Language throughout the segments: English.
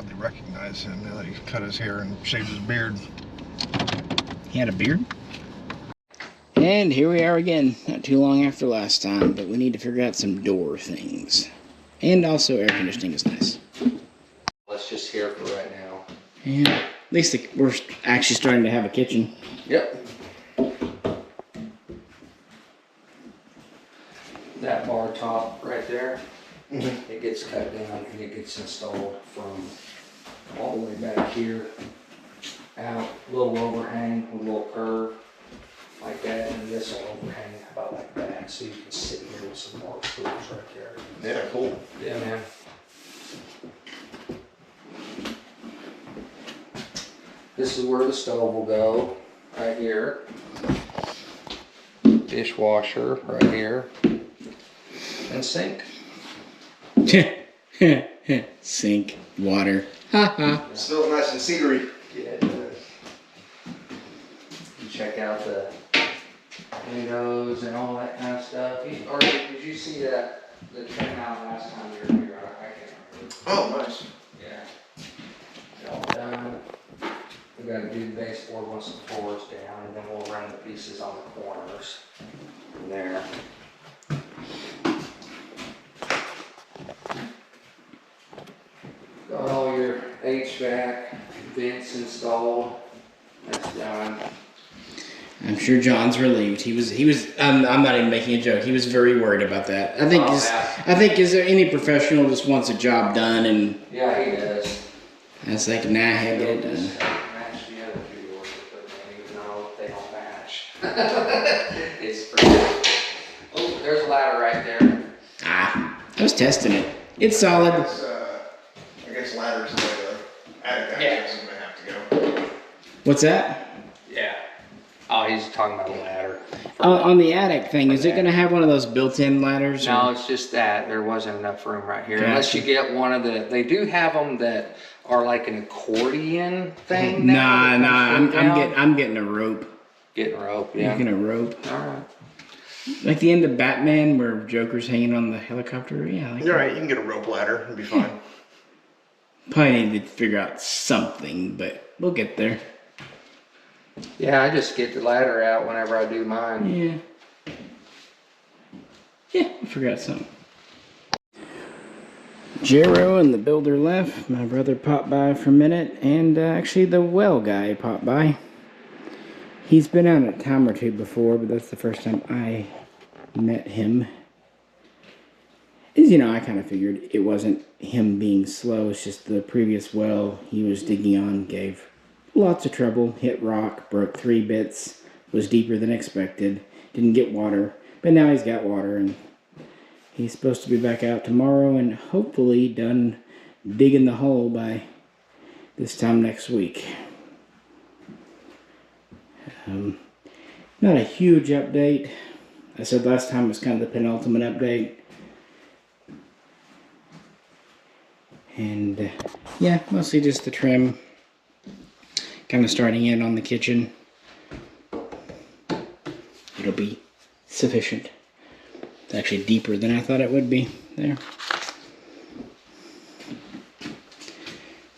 hardly recognize him now that he's cut his hair and shaved his beard. He had a beard? And here we are again, not too long after last time, but we need to figure out some door things. And also air conditioning is nice. Let's just hear it for right now. And at least we're actually starting to have a kitchen. Yep. That bar top right there, it gets cut down and it gets installed from all the way back here out, a little overhang with a little curve like that, and this will overhang about like that, so you can sit here with some more tools right there. Yeah, cool. Yeah, man. This is where the stove will go, right here. Dishwasher right here. And sink. Sink, water. Still nice and cedary. Yeah, it does. You check out the windows and all that kind of stuff. Or did you see that the trim out last time you were here? I can't remember. Oh, nice. Yeah. It's all done. We got to do the baseboard once the floor is down, and then we'll run the pieces on the corners from there. Got all your HVAC vents installed. That's done. I'm sure John's relieved. He was. I'm not even making a joke. He was very worried about that. I think is there any professional just wants a job done and Yeah, he does. it's like, nah, I get it done. Match the other two doors that put in, even though they don't match. It's pretty. Oh, there's a ladder right there. Ah, I was testing it. It's solid. I guess ladders the way the attic access is going to have to go. What's that? Yeah. Oh, he's talking about a ladder. On the attic thing, is it going to have one of those built-in ladders? No, or? it's just that there wasn't enough room right here. Gotcha. Unless you get one of the, they do have them that are like an accordion thing. Nah, now I'm getting a rope. Getting rope, yeah. Getting a rope. All right. Like the end of Batman where Joker's hanging on the helicopter. Yeah. You're right, you can get a rope ladder, it'll be fine. Probably need to figure out something, but we'll get there. Yeah, I just get the ladder out whenever I do mine. Yeah. Yeah, we'll figure out something. Jero and the builder left. My brother popped by for a minute, and actually the well guy popped by. He's been out a time or two before, but that's the first time I met him. As you know, I kind of figured it wasn't him being slow, it's just the previous well he was digging on gave lots of trouble, hit rock, broke 3 bits, was deeper than expected, didn't get water, but now he's got water, and he's supposed to be back out tomorrow and hopefully done digging the hole by this time next week. Not a huge update. I said last time it was kind of the penultimate update. And yeah, mostly just the trim. Kind of starting in on the kitchen. It'll be sufficient. It's actually deeper than I thought it would be. There.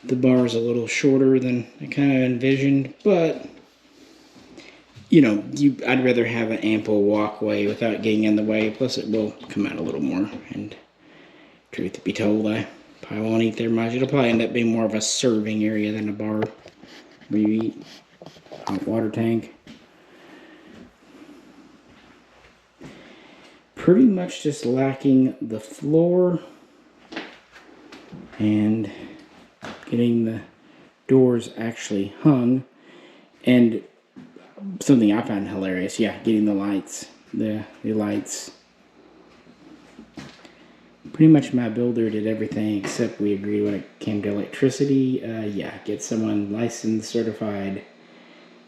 The bar is a little shorter than I kind of envisioned, but you know, I'd rather have an ample walkway without getting in the way. Plus, it will come out a little more. And truth be told, I probably won't eat there much. It'll probably end up being more of a serving area than a bar where you eat. Hot water tank. Pretty much just lacking the floor and getting the doors actually hung. And something I found hilarious, yeah, getting the lights, the lights. Pretty much my builder did everything except we agreed when it came to electricity. Yeah, get someone licensed, certified,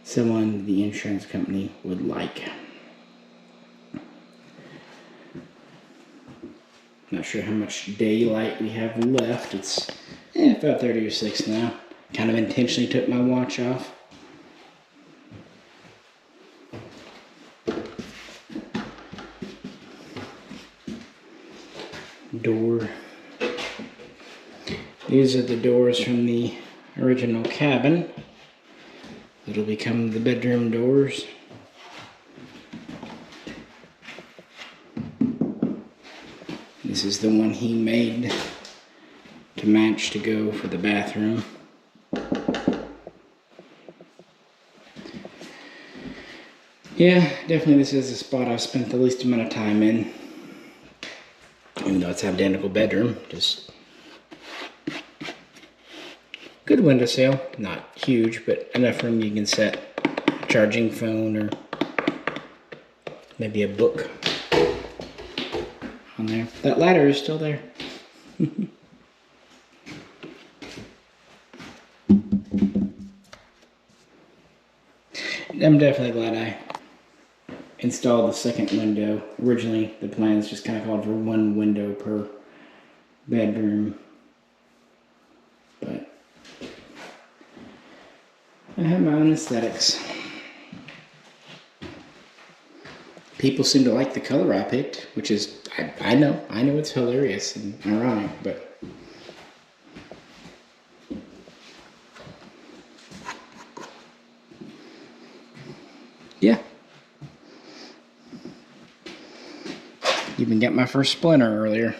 someone the insurance company would like. Not sure how much daylight we have left. It's 5:30 or 6 now. Kind of intentionally took my watch off. Door. These are the doors from the original cabin. It'll become the bedroom doors. This is the one he made to match to go for the bathroom. Yeah, definitely this is the spot I've spent the least amount of time in. Even though it's an identical bedroom, just good windowsill. Not huge, but enough room you can set a charging phone or maybe a book on there. That ladder is still there. I'm definitely glad I installed the second window. Originally, the plans just kind of called for one window per bedroom. But I have my own aesthetics. People seem to like the color I picked, which is, I know it's hilarious and ironic, but yeah. Even got my first splinter earlier.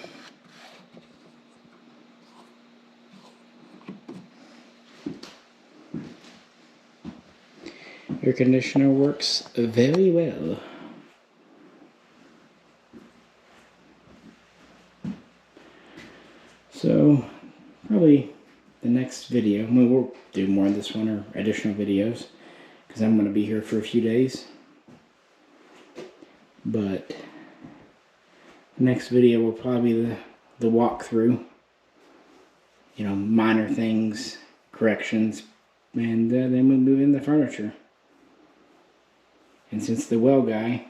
Air conditioner works very well. So, probably the next video, we'll do more of this one or additional videos, because I'm going to be here for a few days. But the next video will probably be the walkthrough. You know, minor things, corrections, and then we'll move in the furniture. And since the well guy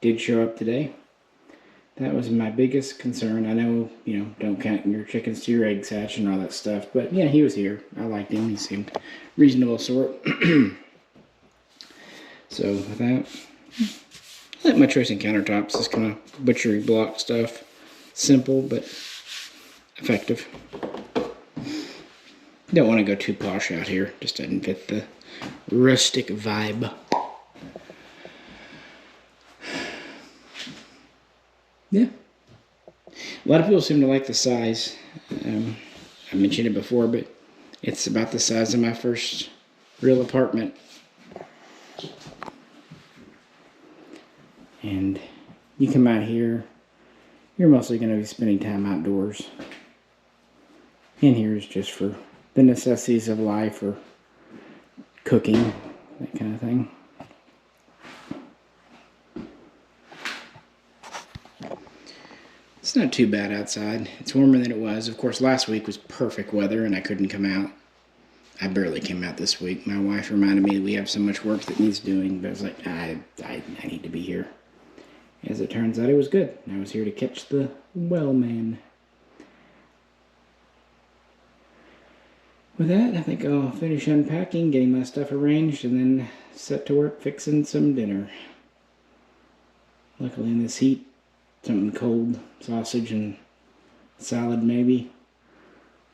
did show up today, that was my biggest concern. I know, you know, don't count your chickens to your eggs hatch and all that stuff, but yeah, he was here. I liked him. He seemed reasonable sort. So with that, I like my choice in countertops. This kind of butchery block stuff. Simple, but effective. Don't want to go too posh out here. Just doesn't fit the rustic vibe. Yeah. A lot of people seem to like the size. I mentioned it before, but it's about the size of my first real apartment. And you come out here, you're mostly going to be spending time outdoors. In here is just for the necessities of life or cooking, that kind of thing. It's not too bad outside. It's warmer than it was. Of course, last week was perfect weather and I couldn't come out. I barely came out this week. My wife reminded me that we have so much work that needs doing, but I was like, I need to be here. As it turns out, it was good. I was here to catch the well man. With that, I think I'll finish unpacking, getting my stuff arranged, and then set to work fixing some dinner. Luckily in this heat, something cold, sausage and salad maybe,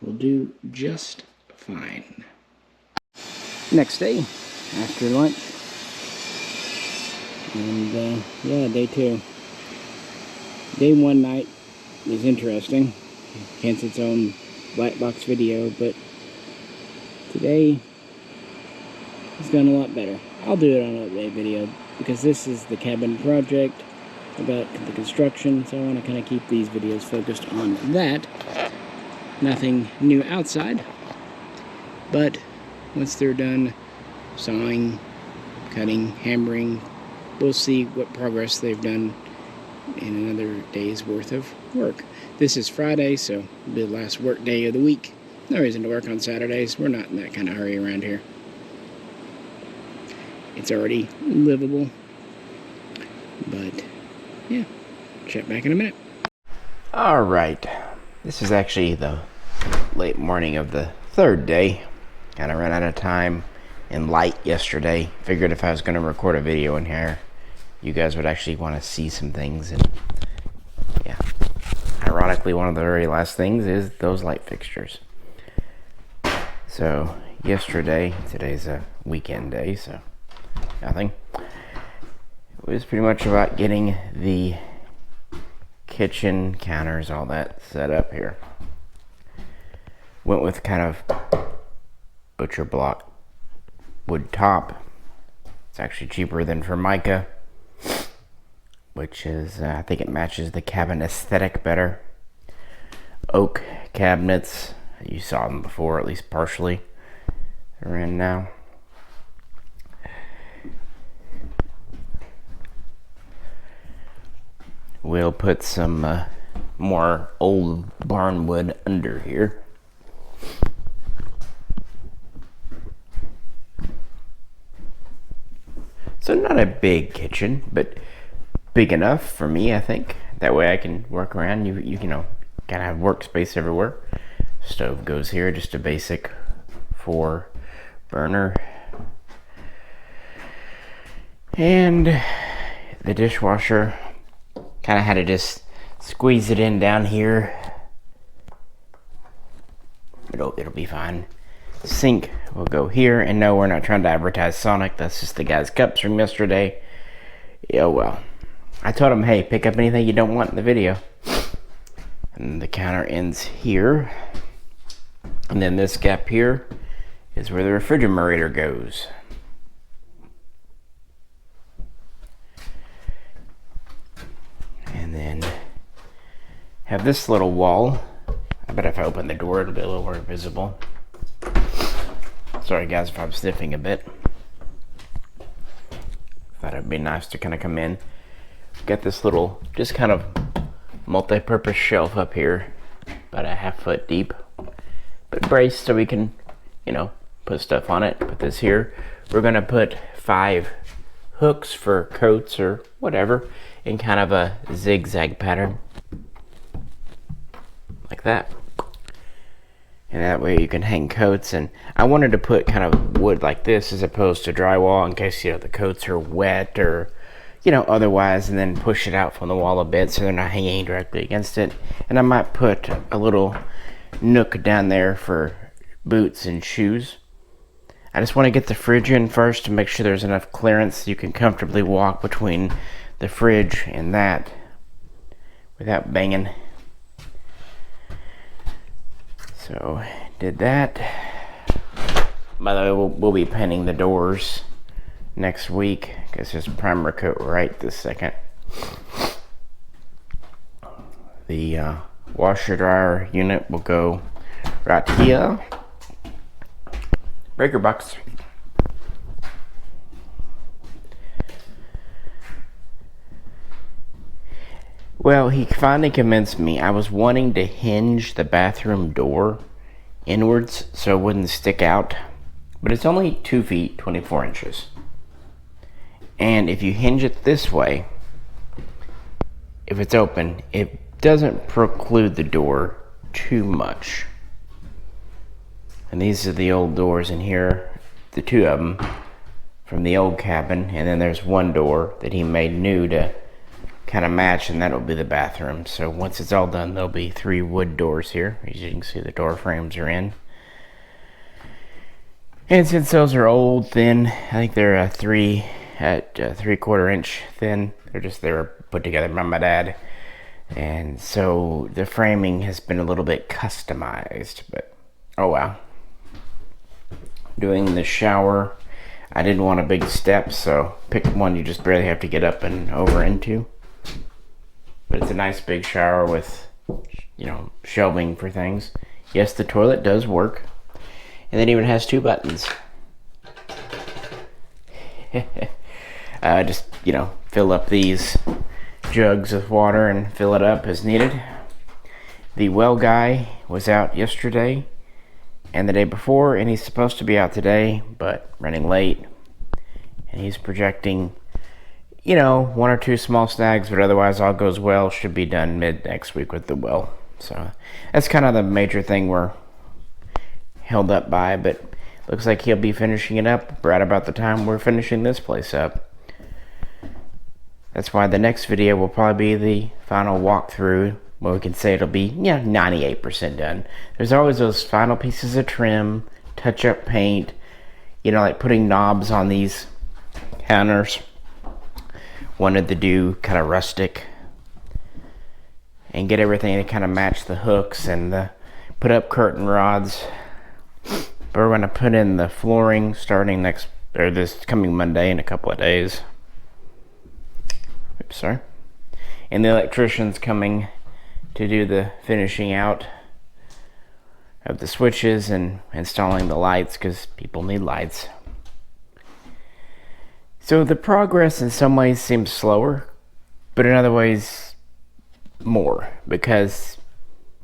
will do just fine. Next day, after lunch, and yeah, day 2. Day 1 night was interesting, hence its own black box video, but today has gone a lot better. I'll do it on an update video because this is the cabin project about the construction, so I want to kind of keep these videos focused on that. Nothing new outside, but once they're done sawing, cutting, hammering, we'll see what progress they've done in another day's worth of work. This is Friday, so it'll be the last work day of the week. No reason to work on Saturdays. We're not in that kind of hurry around here. It's already livable, but yeah, check back in a minute. Alright, this is actually the late morning of the 3rd day. Kind of ran out of time and light yesterday. Figured if I was going to record a video in here, you guys would actually want to see some things. And yeah, ironically, one of the very last things is those light fixtures. So yesterday, today's a weekend day, so nothing. It was pretty much about getting the kitchen counters, all that set up here. Went with kind of butcher block wood top. It's actually cheaper than Formica, which is, I think it matches the cabin aesthetic better. Oak cabinets, you saw them before, at least partially. They're in now. We'll put some more old barn wood under here. So not a big kitchen, but big enough for me, I think. That way I can work around. You know, kind of have workspace everywhere. Stove goes here, just a basic 4 burner. And the dishwasher, kind of had to just squeeze it in down here. It'll be fine. Sink will go here, and no, we're not trying to advertise Sonic. That's just the guy's cups from yesterday. Yeah, well, I told him, hey, pick up anything you don't want in the video. And the counter ends here. And then this gap here is where the refrigerator goes. And then have this little wall. I bet if I open the door, it'll be a little more visible. Sorry guys if I'm sniffing a bit. Thought it'd be nice to kind of come in. Got this little, just kind of multi-purpose shelf up here, about a ½ foot deep, but braced so we can, you know, put stuff on it. Put this here. We're gonna put 5 hooks for coats or whatever in kind of a zigzag pattern, like that. And that way you can hang coats. And I wanted to put kind of wood like this as opposed to drywall in case, you know, the coats are wet or, you know, otherwise, and then push it out from the wall a bit so they're not hanging directly against it. And I might put a little nook down there for boots and shoes. I just want to get the fridge in first to make sure there's enough clearance so you can comfortably walk between the fridge and that without banging. So, did that. By the way, we'll be painting the doors next week because there's primer coat right this second. The washer dryer unit will go right here. Breaker box. Well, he finally convinced me. I was wanting to hinge the bathroom door inwards so it wouldn't stick out, but it's only 2 feet 24 inches. And if you hinge it this way, if it's open, it doesn't preclude the door too much. And these are the old doors in here, the 2 of them from the old cabin, and then there's one door that he made new to kind of match, and that'll be the bathroom. So once it's all done, there'll be 3 wood doors here. As you can see, the door frames are in. And since those are old, thin, I think they're 3 at 3/4 inch thin. They were put together by my dad, and so the framing has been a little bit customized. But oh wow. Doing the shower, I didn't want a big step, so picked one you just barely have to get up and over into. But it's a nice big shower with, you know, shelving for things. Yes, the toilet does work. And it even has 2 buttons. Just, you know, fill up these jugs of water and fill it up as needed. The well guy was out yesterday and the day before, and he's supposed to be out today, but running late. And he's projecting, you know, 1 or 2 small snags, but otherwise all goes well. Should be done mid next week with the well. So that's kind of the major thing we're held up by, but looks like he'll be finishing it up right about the time we're finishing this place up. That's why the next video will probably be the final walkthrough, where we can say it'll be, 98% done. There's always those final pieces of trim, touch-up paint, you know, like putting knobs on these counters. Wanted to do kind of rustic and get everything to kind of match the hooks and put up curtain rods. But we're going to put in the flooring starting this coming Monday in a couple of days. Oops, sorry. And the electrician's coming to do the finishing out of the switches and installing the lights, because people need lights. So the progress in some ways seems slower, but in other ways more, because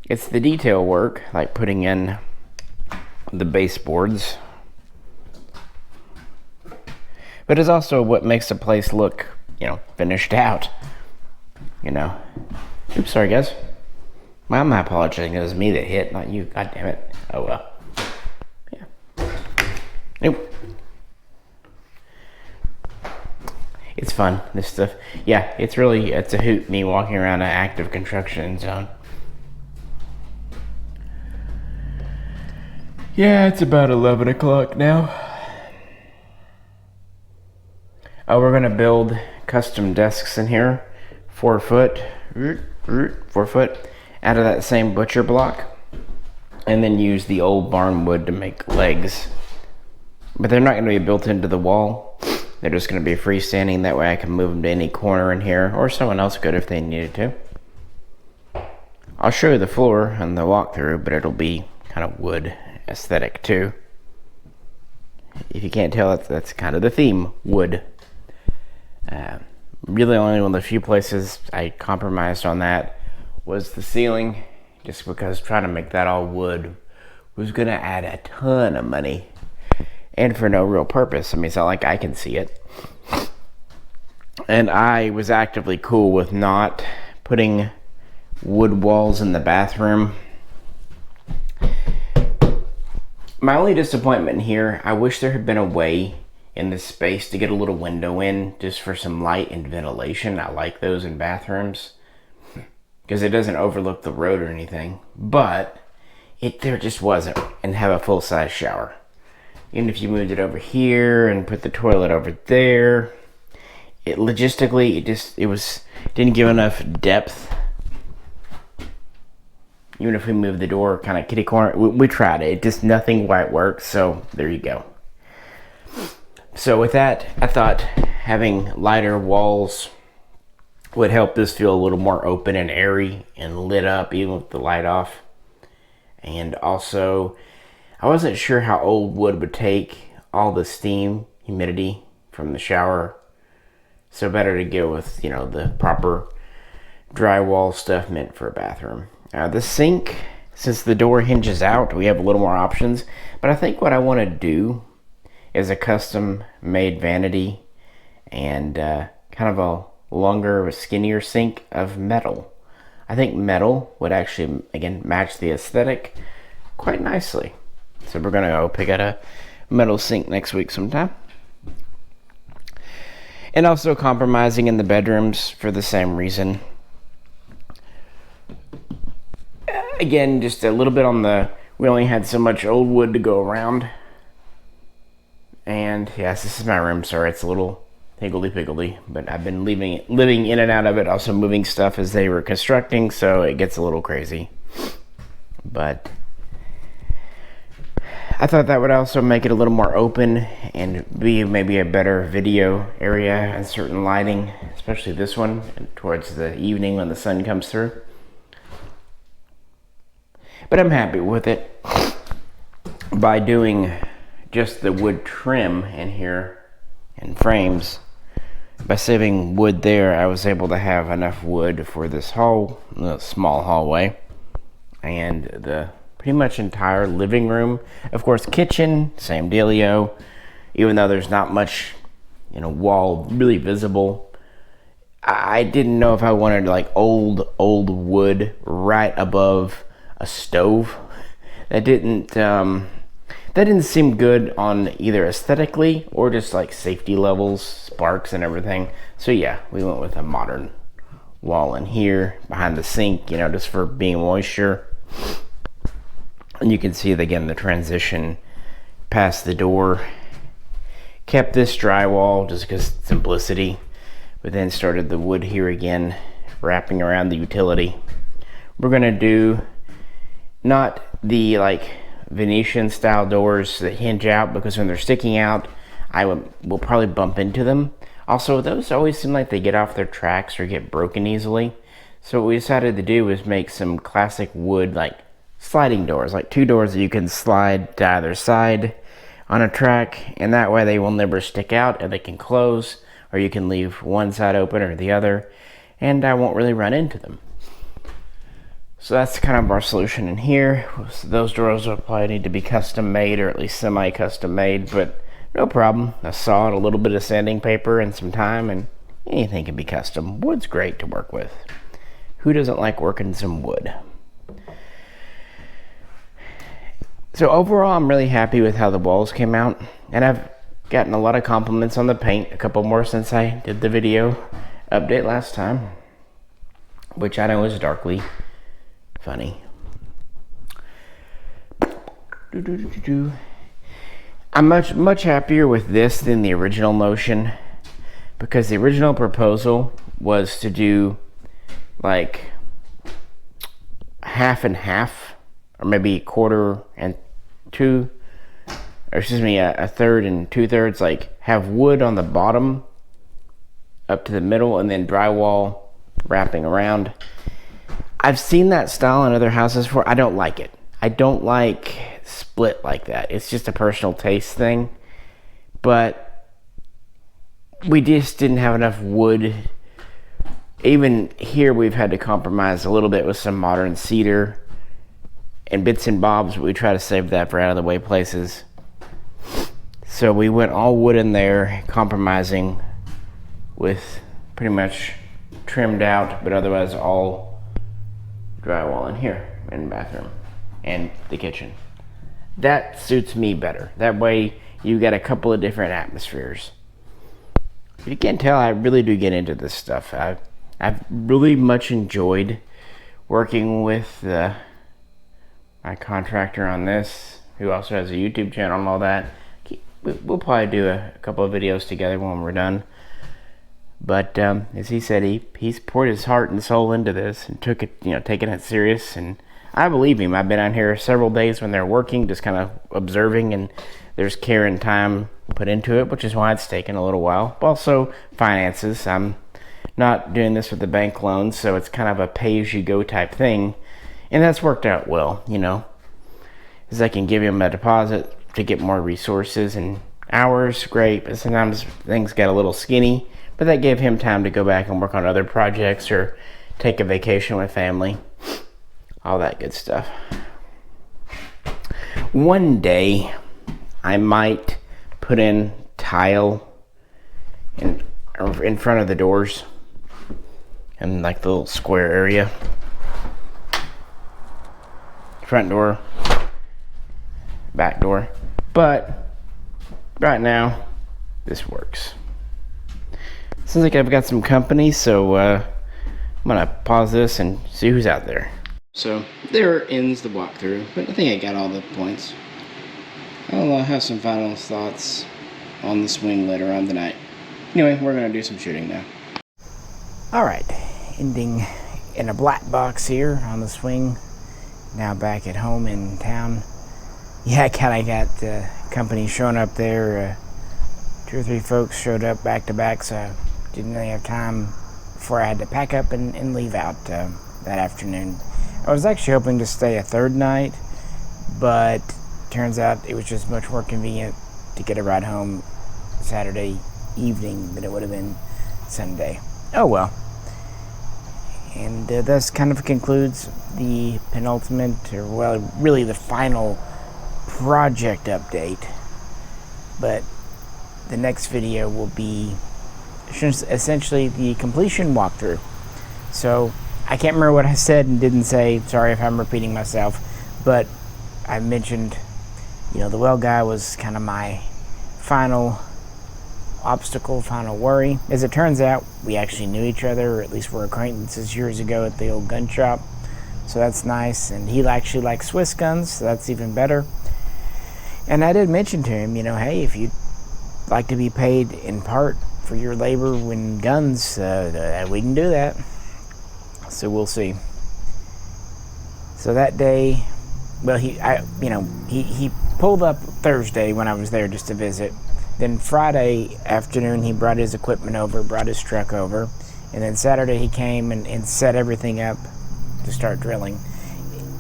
it's the detail work, like putting in the baseboards, but it's also what makes the place look, you know, finished out, you know. Oops, sorry guys. Well, I'm not apologizing, it was me that hit, not you, god damn it. Oh well. Yeah. Nope. It's fun, this stuff. Yeah, it's a hoot, me walking around an active construction zone. Yeah, it's about 11 o'clock now. Oh, we're gonna build custom desks in here. 4 foot, 4 foot, out of that same butcher block. And then use the old barn wood to make legs. But they're not gonna be built into the wall. They're just gonna be freestanding, that way I can move them to any corner in here, or someone else could if they needed to. I'll show you the floor and the walkthrough, but it'll be kind of wood aesthetic too. If you can't tell, that's kind of the theme, wood. Really only one of the few places I compromised on that was the ceiling, just because trying to make that all wood was gonna add a ton of money, and for no real purpose. I mean, it's not like I can see it. And I was actively cool with not putting wood walls in the bathroom. My only disappointment here, I wish there had been a way in this space to get a little window in just for some light and ventilation. I like those in bathrooms because it doesn't overlook the road or anything, but there just wasn't, and have a full-size shower. Even if you moved it over here and put the toilet over there, logistically it didn't give enough depth. Even if we moved the door kind of kitty corner, we tried it. Just nothing quite works, so there you go. So with that, I thought having lighter walls would help this feel a little more open and airy and lit up even with the light off. And also, I wasn't sure how old wood would take all the steam, humidity from the shower. So better to go with, you know, the proper drywall stuff meant for a bathroom. The sink, since the door hinges out, we have a little more options. But I think what I want to do is a custom made vanity and kind of a longer, skinnier sink of metal. I think metal would actually, again, match the aesthetic quite nicely. So we're gonna go pick out a metal sink next week sometime. And also compromising in the bedrooms for the same reason. Again, just a little bit on we only had so much old wood to go around. And yes, this is my room, sorry, it's a little higgledy-piggledy, but I've been living in and out of it, also moving stuff as they were constructing, so it gets a little crazy. But I thought that would also make it a little more open and be maybe a better video area and certain lighting, especially this one, towards the evening when the sun comes through. But I'm happy with it. By doing just the wood trim in here and frames, by saving wood there, I was able to have enough wood for this small hallway and the pretty much entire living room. Of course, kitchen, same dealio. Even though there's not much, you know, wall really visible, I didn't know if I wanted like old wood right above a stove. That didn't seem good on either aesthetically or just like safety levels, sparks and everything. So yeah, we went with a modern wall in here behind the sink, you know, just for being moisture. And you can see again the transition past the door. Kept this drywall just because simplicity, but then started the wood here again, wrapping around the utility. We're gonna do not the like Venetian style doors that hinge out, because when they're sticking out, we'll probably bump into them. Also, those always seem like they get off their tracks or get broken easily. So what we decided to do was make some classic wood like sliding doors, like 2 doors that you can slide to either side on a track, and that way they will never stick out and they can close, or you can leave one side open or the other, and I won't really run into them. So that's kind of our solution in here. So those doors will probably need to be custom made, or at least semi-custom made, but no problem. A saw and a little bit of sanding paper and some time, and anything can be custom. Wood's great to work with. Who doesn't like working some wood? So overall, I'm really happy with how the walls came out, and I've gotten a lot of compliments on the paint, a couple more since I did the video update last time, which I know is darkly funny. I'm much happier with this than the original motion, because the original proposal was to do like half and half, or maybe a third and 2/3, like have wood on the bottom up to the middle and then drywall wrapping around. I've seen that style in other houses before. I don't like it. I don't like split like that. It's just a personal taste thing. But we just didn't have enough wood. Even here we've had to compromise a little bit with some modern cedar and bits and bobs, but we try to save that for out of the way places. So we went all wood in there, compromising with pretty much trimmed out, but otherwise all drywall in here in the bathroom and the kitchen. That suits me better. That way you get a couple of different atmospheres. You can tell I really do get into this stuff. I've really much enjoyed working with my contractor on this, who also has a YouTube channel and all that. We'll probably do a couple of videos together when we're done. But as he said, he's poured his heart and soul into this and taking it serious. And I believe him. I've been out here several days when they're working, just kind of observing, and there's care and time put into it, which is why it's taken a little while. Also, finances. I'm not doing this with the bank loans, so it's kind of a pay-as-you-go type thing, and that's worked out well, as I can give him a deposit to get more resources and hours, great, but sometimes things get a little skinny. But that gave him time to go back and work on other projects or take a vacation with family. All that good stuff. One day, I might put in tile in front of the doors in like the little square area. Front door, back door. But right now, this works. Seems like I've got some company, so I'm gonna pause this and see who's out there. So there ends the walkthrough, but I think I got all the points. I'll have some final thoughts on the swing later on tonight. Anyway, we're gonna do some shooting now. Alright, ending in a black box here on the swing. Now back at home in town. Yeah, I kinda got company showing up there. 2 or 3 folks showed up back to back, so didn't really have time before I had to pack up and leave out that afternoon. I was actually hoping to stay a third night, but turns out it was just much more convenient to get a ride home Saturday evening than it would have been Sunday. Oh well. And thus kind of concludes the penultimate, or well, really the final project update. But the next video will be essentially the completion walkthrough. So I can't remember what I said and didn't say, sorry if I'm repeating myself, but I mentioned, the well guy was kind of my final obstacle, final worry. As it turns out, we actually knew each other, or at least were acquaintances years ago at the old gun shop, so that's nice. And he actually likes Swiss guns, so that's even better. And I did mention to him, hey, if you'd like to be paid in part for your labor when guns, we can do that. So we'll see. So that day, well, he pulled up Thursday when I was there just to visit. Then Friday afternoon, he brought his equipment over, brought his truck over. And then Saturday, he came and set everything up to start drilling.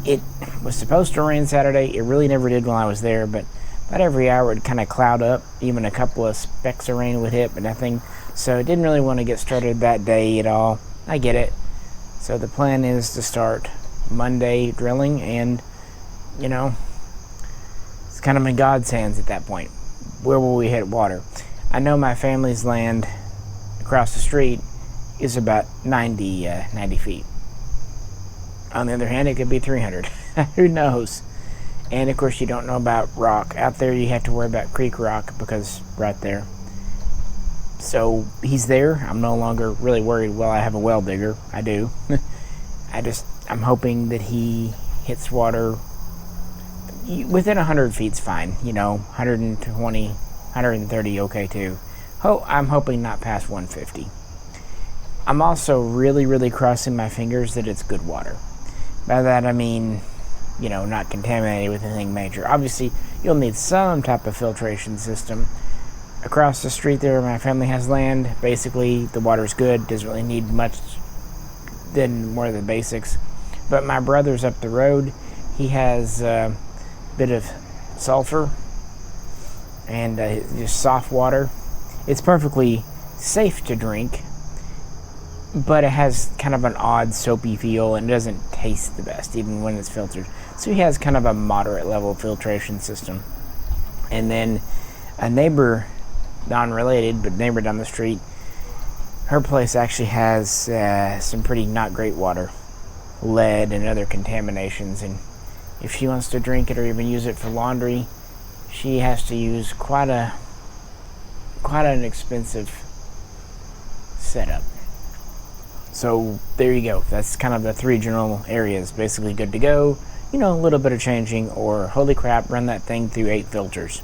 It was supposed to rain Saturday. It really never did while I was there, but about every hour it'd kind of cloud up. Even a couple of specks of rain would hit, but nothing. So I didn't really want to get started that day at all. I get it. So the plan is to start Monday drilling, and, it's kind of in God's hands at that point. Where will we hit water? I know my family's land across the street is about 90 feet. On the other hand, it could be 300. Who knows? And of course, you don't know about rock. Out there, you have to worry about creek rock because right there. So he's there. I'm no longer really worried. Well, I have a well digger. I do. I'm hoping that he hits water within 100 feet's fine. 120, 130, okay too. I'm hoping not past 150. I'm also really, really crossing my fingers that it's good water. By that I mean, not contaminated with anything major. Obviously, you'll need some type of filtration system. Across the street there, my family has land. Basically, the water's good. Doesn't really need much than more of the basics. But my brother's up the road. He has a bit of sulfur and just soft water. It's perfectly safe to drink, but it has kind of an odd soapy feel and doesn't taste the best even when it's filtered. So he has kind of a moderate level filtration system. And then a neighbor, non-related, but neighbor down the street, her place actually has some pretty not great water, lead and other contaminations, and if she wants to drink it or even use it for laundry, she has to use quite an expensive setup. So there you go. That's kind of the three general areas. Basically good to go, a little bit of changing, or holy crap, run that thing through 8 filters.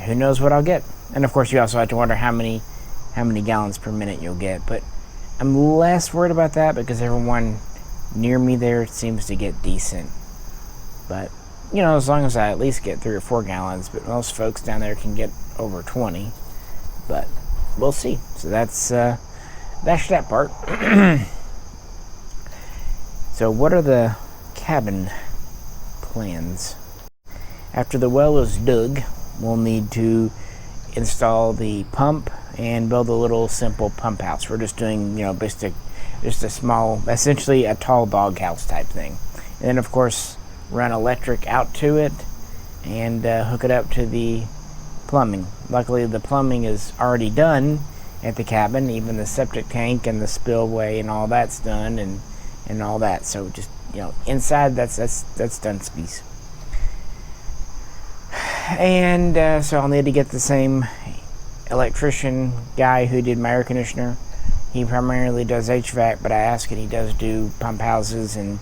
Who knows what I'll get? And of course you also have to wonder how many gallons per minute you'll get. But I'm less worried about that because everyone near me there seems to get decent. But, as long as I at least get 3 or 4 gallons, but most folks down there can get over 20. But we'll see. So that's that part. So what are the cabin plans? After the well is dug, we'll need to install the pump and build a little simple pump house. We're just doing, just a small, essentially a tall dog house type thing. And then of course run electric out to it and hook it up to the plumbing. Luckily the plumbing is already done at the cabin. Even the septic tank and the spillway and all that's done, and all that. So just inside that's done skis. And so I'll need to get the same electrician guy who did my air conditioner. He primarily does HVAC, but I asked and he does do pump houses and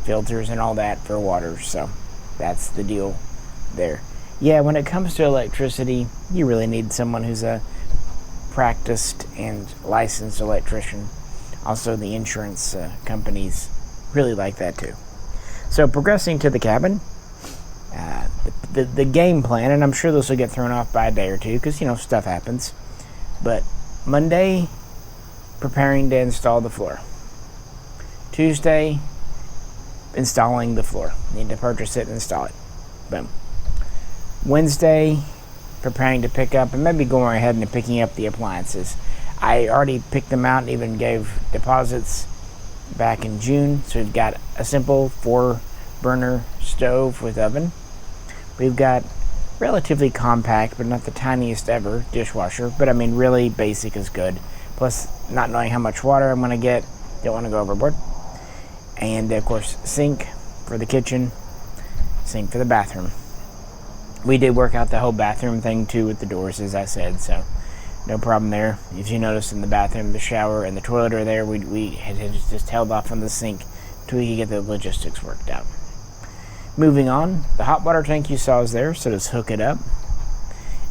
filters and all that for water. So that's the deal there. Yeah, when it comes to electricity, you really need someone who's a practiced and licensed electrician. Also, the insurance companies really like that too. So progressing to the cabin, the game plan, and I'm sure this will get thrown off by a day or two because stuff happens. But Monday, preparing to install the floor. Tuesday, installing the floor. Need to purchase it and install it. Boom. Wednesday, preparing to pick up and maybe going ahead and picking up the appliances. I already picked them out and even gave deposits back in June. So we've got a simple 4-burner stove with oven. We've got relatively compact, but not the tiniest ever, dishwasher. But I mean, really basic is good. Plus, not knowing how much water I'm going to get, don't want to go overboard. And of course, sink for the kitchen, sink for the bathroom. We did work out the whole bathroom thing too with the doors, as I said, so no problem there. If you notice in the bathroom, the shower and the toilet are there. We had just held off on the sink until we could get the logistics worked out. moving on, the hot water tank you saw is there, so just hook it up.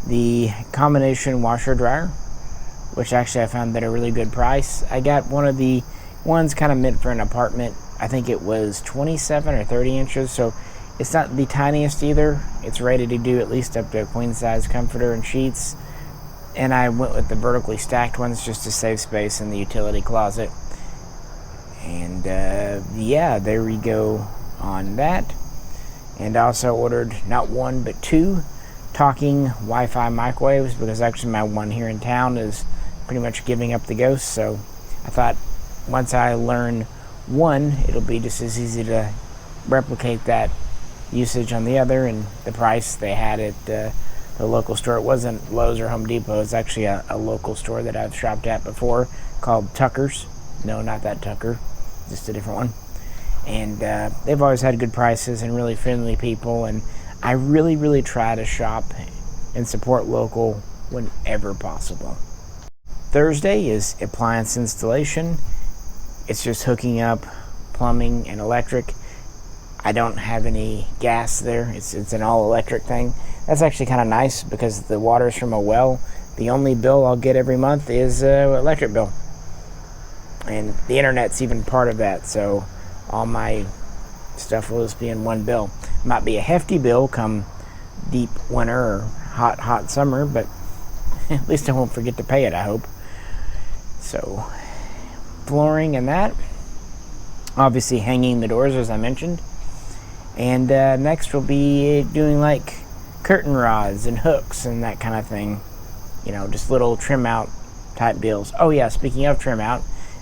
The combination washer dryer, which actually I found at a really good price. I got one of the ones kind of meant for an apartment. I think it was 27 or 30 inches, so it's not the tiniest either. It's rated to do at least up to a queen size comforter and sheets. And I went with the vertically stacked ones just to save space in the utility closet. And yeah, there we go on that. And I also ordered not one but two talking Wi-Fi microwaves, because actually my one here in town is pretty much giving up the ghost. So I thought once I learn one, it'll be just as easy to replicate that usage on the other. And the price they had at the local store, it wasn't Lowe's or Home Depot, it's actually a local store that I've shopped at before called Tucker's. No, not that Tucker, just a different one. And they've always had good prices and really friendly people, and I really try to shop and support local whenever possible. Thursday is appliance installation. It's just hooking up plumbing and electric. I don't have any gas there. It's an all-electric thing. That's actually kind of nice because the water's from a well. The only bill I'll get every month is electric bill. And the internet's even part of that, so all my stuff will just be in one bill. Might be a hefty bill come deep winter or hot summer, but at least I won't forget to pay it, I hope. So, flooring and that. Obviously hanging the doors, as I mentioned. And next we'll be doing like curtain rods and hooks and that kind of thing. You know, just little trim out type deals. Oh yeah, speaking of trim out,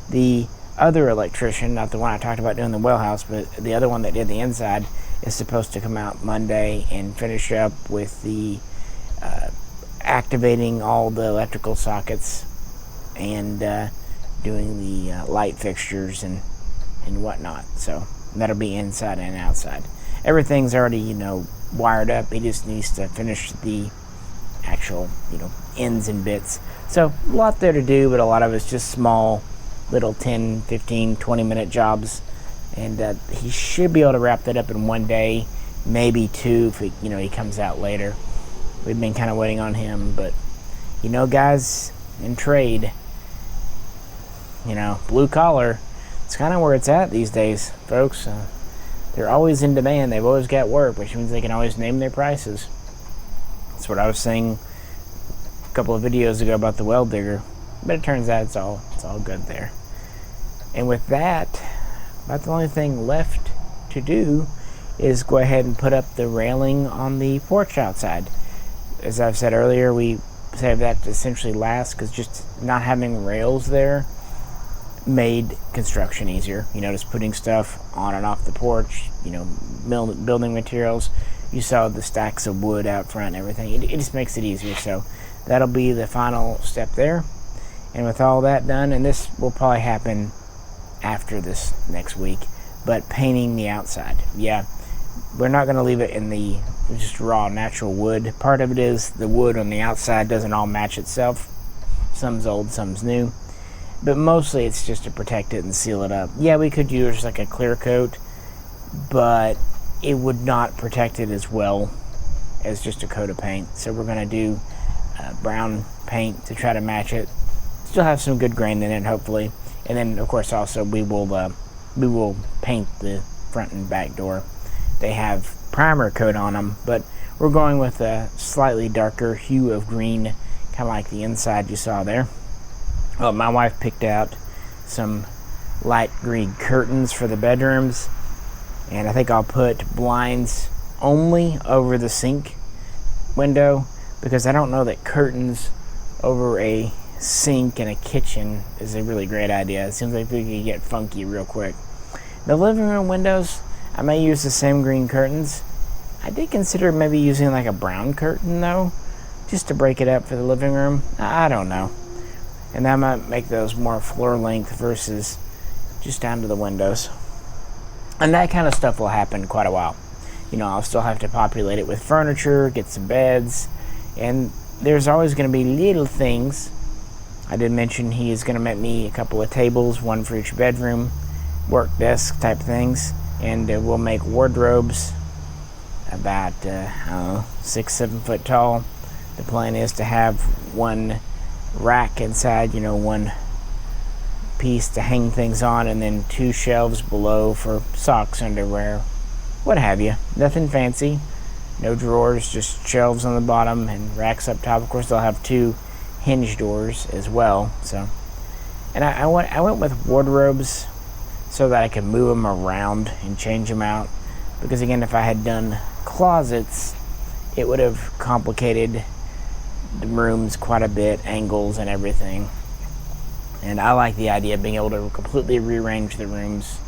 the other electrician, not the one I talked about doing the well house, but the other one that did the inside, is supposed to come out Monday and finish up with the activating all the electrical sockets and doing the light fixtures and whatnot. So that'll be inside and outside. Everything's already, you know, wired up. He just needs to finish the actual, you know, ends and bits. So a lot there to do, but a lot of it's just small little 10, 15, 20 minute jobs, and he should be able to wrap that up in one day, maybe two if he comes out later. We've been kind of waiting on him, but you know, guys, in trade, you know, blue collar, it's kind of where it's at these days, folks. They're always in demand. They've always got work, which means they can always name their prices. That's what I was saying a couple of videos ago about the well digger. But it turns out it's all good there. And with that, about the only thing left to do is go ahead and put up the railing on the porch outside. As I've said earlier, we saved that to essentially last because just not having rails there made construction easier. You know, just putting stuff on and off the porch, you know, building materials. You saw the stacks of wood out front and everything. It just makes it easier. So that'll be the final step there. And with all that done, and this will probably happen after this next week, but painting the outside. Yeah, we're not going to leave it in the just raw natural wood. Part of it is the wood on the outside doesn't all match itself. Some's old, some's new. But mostly it's just to protect it and seal it up. Yeah, we could use like a clear coat, but it would not protect it as well as just a coat of paint. So we're going to do brown paint to try to match it. Still have some good grain in it, hopefully. And then, of course, also we will paint the front and back door. They have primer coat on them, but we're going with a slightly darker hue of green, kind of like the inside you saw there. Oh, my wife picked out some light green curtains for the bedrooms, and I think I'll put blinds only over the sink window, because I don't know that curtains over a sink in a kitchen is a really great idea. It seems like we could get funky real quick. The living room windows, I may use the same green curtains. I did consider maybe using like a brown curtain though, just to break it up for the living room. I don't know. And that might make those more floor length versus just down to the windows. And that kind of stuff will happen quite a while. You know, I'll still have to populate it with furniture, get some beds, and there's always going to be little things. I did mention he is going to make me a couple of tables, one for each bedroom, work desk type things, and we'll make wardrobes about, I don't know, 6-7 foot tall. The plan is to have one rack inside, one piece to hang things on, and then 2 shelves below for socks, underwear, what have you. Nothing fancy. No drawers, just shelves on the bottom and racks up top. Of course, they'll have 2 hinge doors as well. So, and I went with wardrobes so that I could move them around and change them out. Because again, if I had done closets, it would have complicated the rooms quite a bit, angles and everything. And I like the idea of being able to completely rearrange the rooms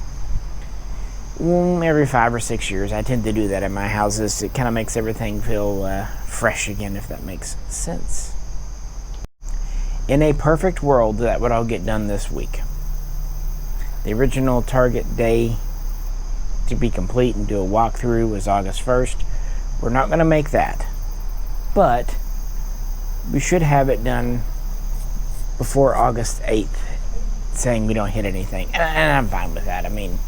every 5 or 6 years. I tend to do that at my houses. It kind of makes everything feel fresh again, if that makes sense. In a perfect world, that would all get done this week. The original target day to be complete and do a walkthrough was August 1st. We're not going to make that, but we should have it done before August 8th, saying we don't hit anything. And I'm fine with that. I mean,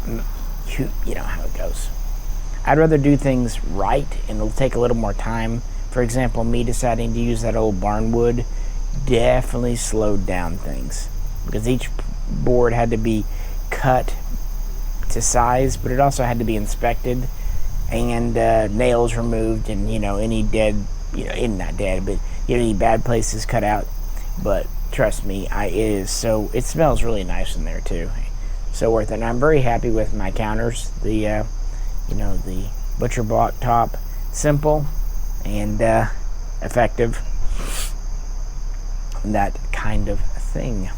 you know how it goes. I'd rather do things right, and it'll take a little more time. For example, me deciding to use that old barn wood definitely slowed down things, because each board had to be cut to size, but it also had to be inspected and nails removed, and any dead, not dead, but any bad places cut out. But trust me, it smells really nice in there too. So worth it. And I'm very happy with my counters. The the butcher block top, simple and effective. That kind of thing.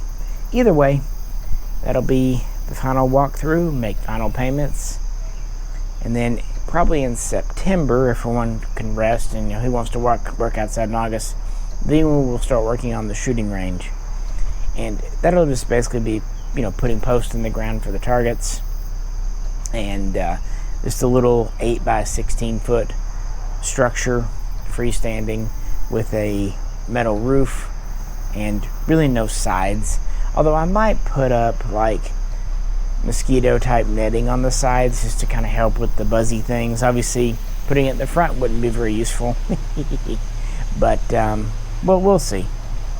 Either way, that'll be the final walkthrough, make final payments, and then probably in September, if everyone can rest and who wants to work outside in August, then we'll start working on the shooting range. And that'll just basically be putting posts in the ground for the targets, and just a little 8 by 16 foot structure, freestanding, with a metal roof and really no sides. Although I might put up like mosquito type netting on the sides just to kind of help with the buzzy things. Obviously putting it in the front wouldn't be very useful. But we'll see.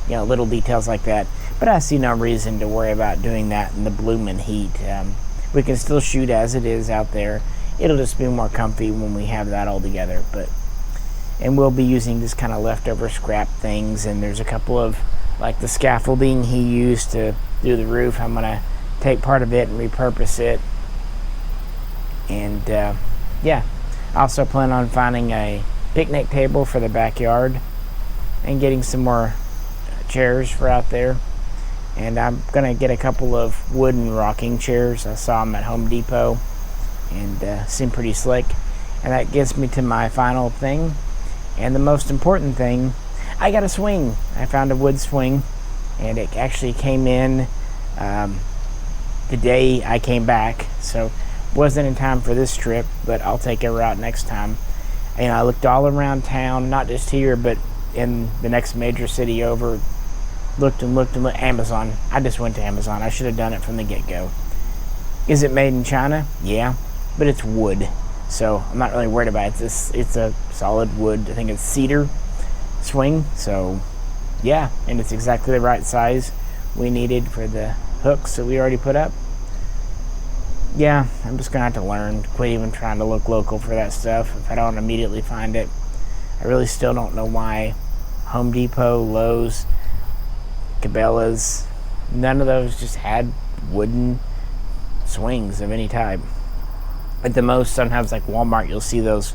Little details like that. But I see no reason to worry about doing that in the blooming heat. We can still shoot as it is out there. It'll just be more comfy when we have that all together. And we'll be using just kind of leftover scrap things. And there's a couple of, like the scaffolding he used to do the roof. I'm going to take part of it and repurpose it. And I also plan on finding a picnic table for the backyard and getting some more chairs for out there. And I'm going to get a couple of wooden rocking chairs. I saw them at Home Depot and seem pretty slick. And that gets me to my final thing, and the most important thing. I got a swing. I found a wood swing, and it actually came in the day I came back, so wasn't in time for this trip, but I'll take a route next time. And I looked all around town, not just here, but in the next major city over. Looked. Amazon. I just went to Amazon. I should have done it from the get-go. Is it made in China? Yeah, but it's wood, so I'm not really worried about it. It's a solid wood. I think it's cedar swing. So yeah, and it's exactly the right size we needed for the hooks that we already put up. Yeah, I'm just gonna have to learn to quit even trying to look local for that stuff if I don't immediately find it. I really still don't know why Home Depot, Lowe's, Cabela's, none of those just had wooden swings of any type. At the most, sometimes like Walmart, you'll see those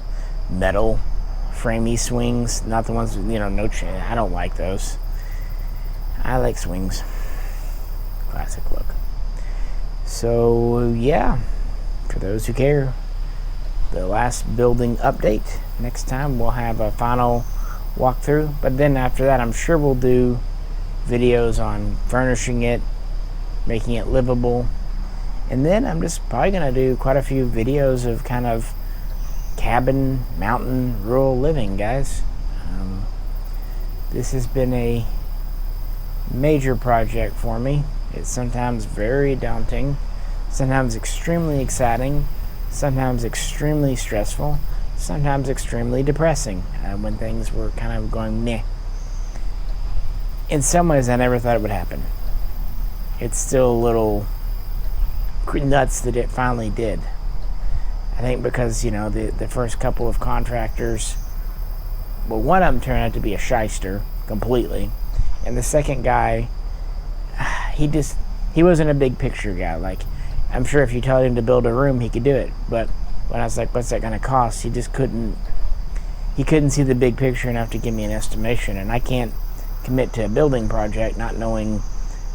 metal framey swings, not the ones with, no chain. I don't like those. I like swings. Classic look. So yeah, for those who care, the last building update. Next time we'll have a final walkthrough, but then after that I'm sure we'll do videos on furnishing it, making it livable, and then I'm just probably gonna do quite a few videos of kind of cabin, mountain, rural living, guys. This has been a major project for me. It's sometimes very daunting, sometimes extremely exciting, sometimes extremely stressful, sometimes extremely depressing when things were kind of going meh. In some ways, I never thought it would happen. It's still a little nuts that it finally did. I think because, the first couple of contractors, well, one of them turned out to be a shyster completely. And the second guy, he wasn't a big picture guy. Like, I'm sure if you told him to build a room, he could do it. But when I was like, what's that going to cost? He just couldn't see the big picture enough to give me an estimation. And I can't commit to a building project not knowing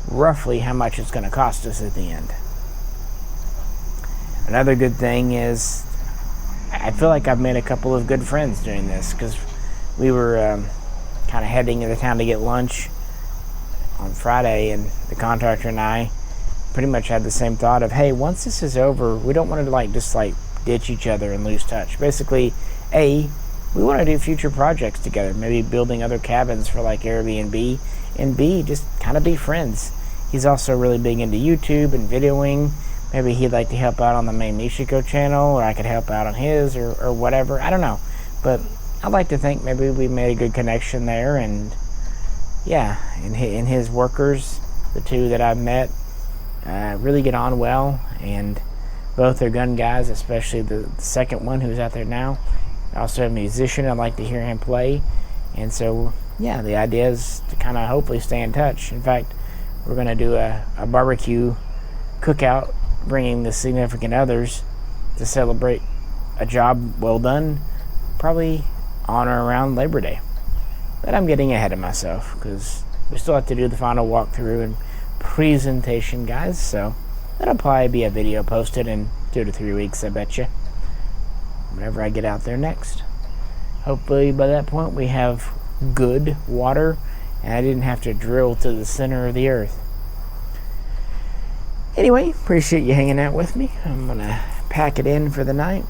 roughly how much it's going to cost us at the end. Another good thing is I feel like I've made a couple of good friends doing this, because we were kind of heading into town to get lunch on Friday, and the contractor and I pretty much had the same thought of, hey, once this is over, we don't want to just ditch each other and lose touch. Basically, A, we want to do future projects together, maybe building other cabins for Airbnb, and B, just kind of be friends. He's also really big into YouTube and videoing. Maybe he'd like to help out on the main Mishaco channel, or I could help out on his, or whatever. I don't know. But I'd like to think maybe we made a good connection there. And yeah, and his workers, the two that I've met, really get on well. And both are gun guys, especially the second one who's out there now. Also a musician. I'd like to hear him play. And so, yeah, the idea is to kind of hopefully stay in touch. In fact, we're going to do a barbecue cookout, bringing the significant others to celebrate a job well done, probably on or around Labor Day. But I'm getting ahead of myself because we still have to do the final walkthrough and presentation, guys. So that'll probably be a video posted in 2 to 3 weeks, I bet you, whenever I get out there next. Hopefully by that point we have good water and I didn't have to drill to the center of the earth. Anyway, appreciate you hanging out with me. I'm going to pack it in for the night.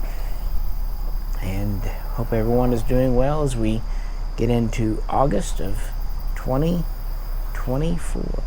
And hope everyone is doing well as we get into August of 2024.